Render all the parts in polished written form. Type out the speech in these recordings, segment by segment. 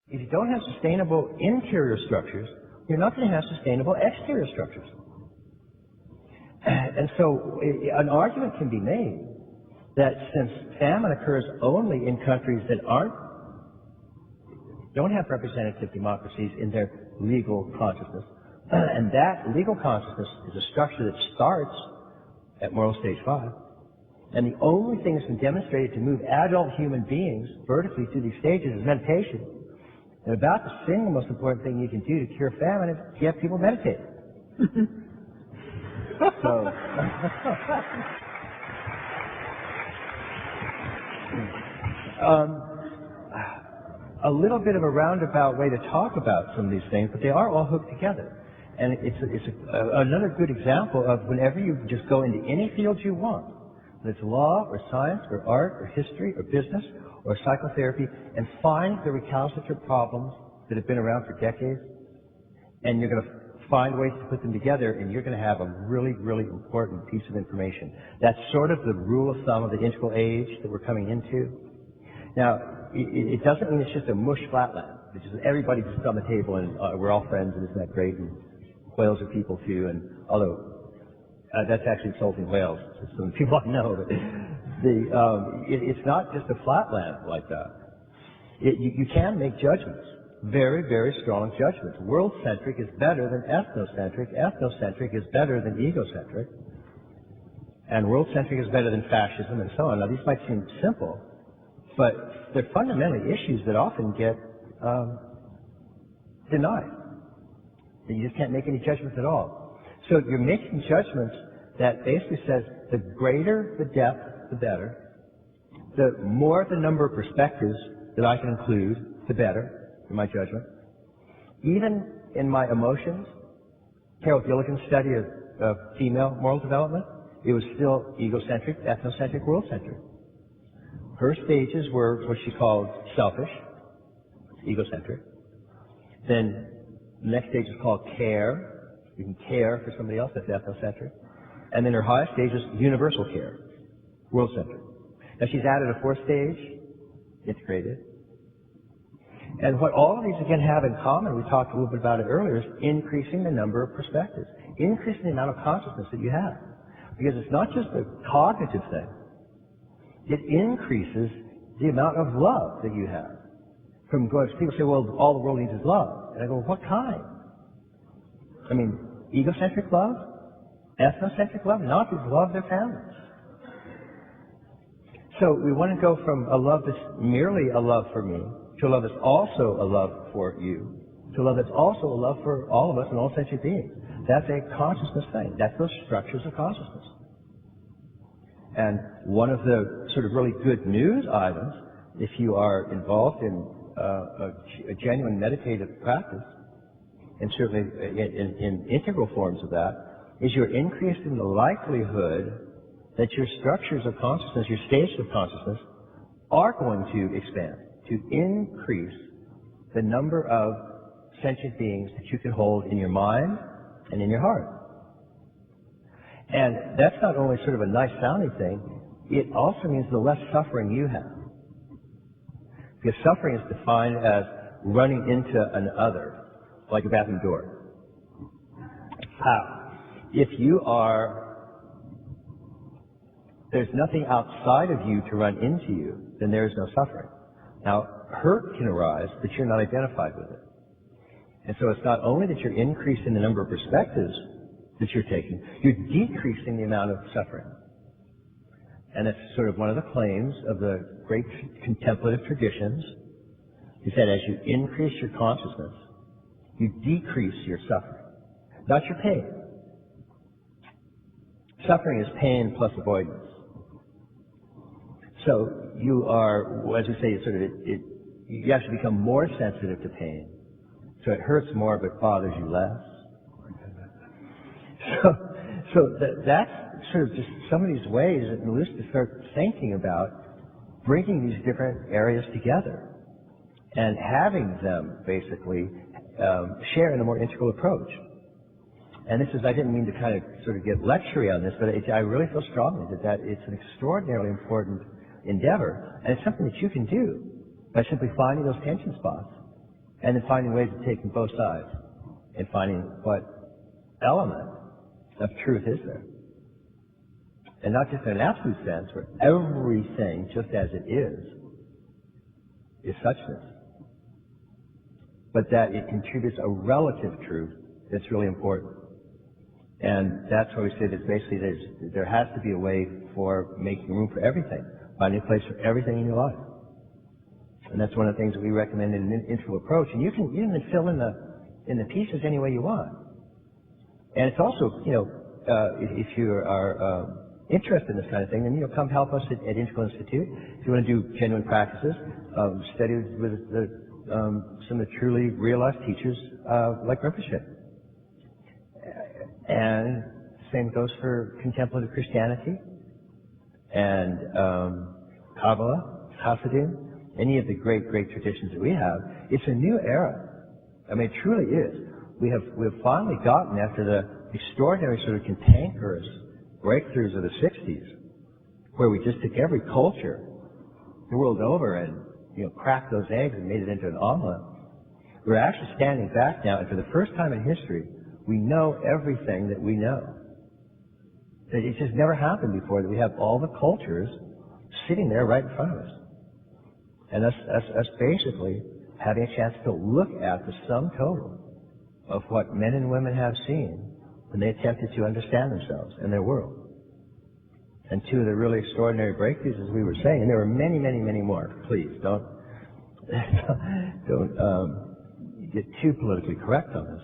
If you don't have sustainable interior structures, you're not going to have sustainable exterior structures. And so an argument can be made that since famine occurs only in countries that don't have representative democracies in their legal consciousness, and that legal consciousness is a structure that starts at moral stage 5, and the only thing that's been demonstrated to move adult human beings vertically through these stages is meditation. And about the single most important thing you can do to cure famine is get people meditate. So, a little bit of a roundabout way to talk about some of these things, but they are all hooked together. And it's another good example of whenever you just go into any field you want, whether it's law or science or art or history or business or psychotherapy, and find the recalcitrant problems that have been around for decades, and you're going to find ways to put them together, and you're going to have a really, really important piece of information. That's sort of the rule of thumb of the integral age that we're coming into. Now, it doesn't mean it's just a mush flatland. It's just everybody just on the table, and we're all friends, and isn't that great? And whales are people too, and although that's actually insulting whales, some people I know, but it's not just a flatland like that. You can make judgments, very, very strong judgments. World-centric is better than ethnocentric. Ethnocentric is better than egocentric. And world-centric is better than fascism, and so on. Now, these might seem simple, but they're fundamentally issues that often get denied. You just can't make any judgments at all. So you're making judgments that basically says the greater the depth, the better. The more the number of perspectives that I can include, the better, in my judgment. Even in my emotions, Carol Gilligan's study of female moral development, it was still egocentric, ethnocentric, world-centric. Her stages were what she called selfish, egocentric. Then the next stage is called care. You can care for somebody else, that's ethnocentric. And then her highest stage is universal care, world-centric. Now she's added a fourth stage, integrated. And what all of these again have in common, we talked a little bit about it earlier, is increasing the number of perspectives, increasing the amount of consciousness that you have. Because it's not just a cognitive thing. It increases the amount of love that you have. From going, people say, well, all the world needs is love. And I go, what kind? I mean, egocentric love? Ethnocentric love? Not just love their families. So we want to go from a love that's merely a love for me to a love that's also a love for you, to a love that's also a love for all of us and all sentient beings. That's a consciousness thing. That's those structures of consciousness. And one of the sort of really good news items, if you are involved in a genuine meditative practice, and certainly in integral forms of that, is you're increasing the likelihood that your structures of consciousness, your stages of consciousness, are going to expand, to increase the number of sentient beings that you can hold in your mind and in your heart. And that's not only sort of a nice sounding thing, it also means the less suffering you have. Because suffering is defined as running into an other, like a bathroom door. If you there's nothing outside of you to run into you, then there is no suffering. Now, hurt can arise, but you're not identified with it. And so it's not only that you're increasing the number of perspectives that you're taking, you're decreasing the amount of suffering. And that's sort of one of the claims of the great contemplative traditions, is that as you increase your consciousness, you decrease your suffering, not your pain. Suffering is pain plus avoidance. So you are, as we say, you actually become more sensitive to pain. So it hurts more but bothers you less. So that's sort of just some of these ways that Melissa start thinking about bringing these different areas together and having them basically share in a more integral approach. And this is, I didn't mean to kind of sort of get lectury on this, but I really feel strongly that it's an extraordinarily important endeavor, and it's something that you can do by simply finding those tension spots And then finding ways of taking both sides and finding what element of truth is there. And not just in an absolute sense, where everything, just as it is suchness. But that it contributes a relative truth that's really important. And that's why we say that basically there has to be a way for making room for everything, finding a place for everything in your life. And that's one of the things that we recommend in an integral approach. And you can fill in the pieces any way you want. And it's also, if you are interested in this kind of thing, then come help us at Integral Institute. If you want to do genuine practices, study with some of the truly realized teachers like Rinpoche. And the same goes for contemplative Christianity and Kabbalah, Hasidim, any of the great traditions that we have. It's a new era. I mean, it truly is. We've finally gotten, after the extraordinary sort of cantankerous breakthroughs of the 60s, where we just took every culture the world over and cracked those eggs and made it into an omelet. We're actually standing back now, and for the first time in history, we know everything that we know. It's just never happened before that we have all the cultures sitting there right in front of us. And us basically having a chance to look at the sum total of what men and women have seen when they attempted to understand themselves and their world. And two of the really extraordinary breakthroughs, as we were saying, and there were many, many, many more. Please don't get too politically correct on this.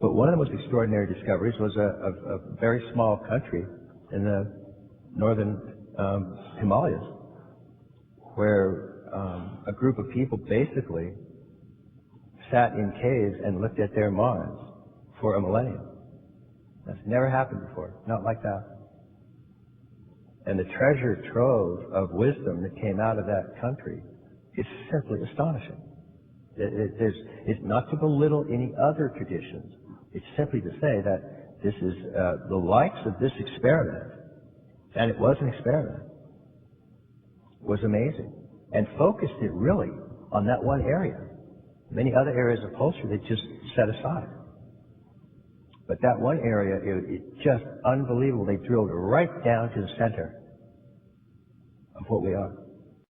But one of the most extraordinary discoveries was a very small country in the northern Himalayas, where a group of people basically sat in caves and looked at their minds for a millennium. That's never happened before, not like that. And the treasure trove of wisdom that came out of that country is simply astonishing. It's not to belittle any other traditions. It's simply to say that this is the likes of this experiment, and it was an experiment, was amazing, and focused it really on that one area. Many other areas of culture they just set aside. But that one area, it's just unbelievable. They drilled right down to the center of what we are.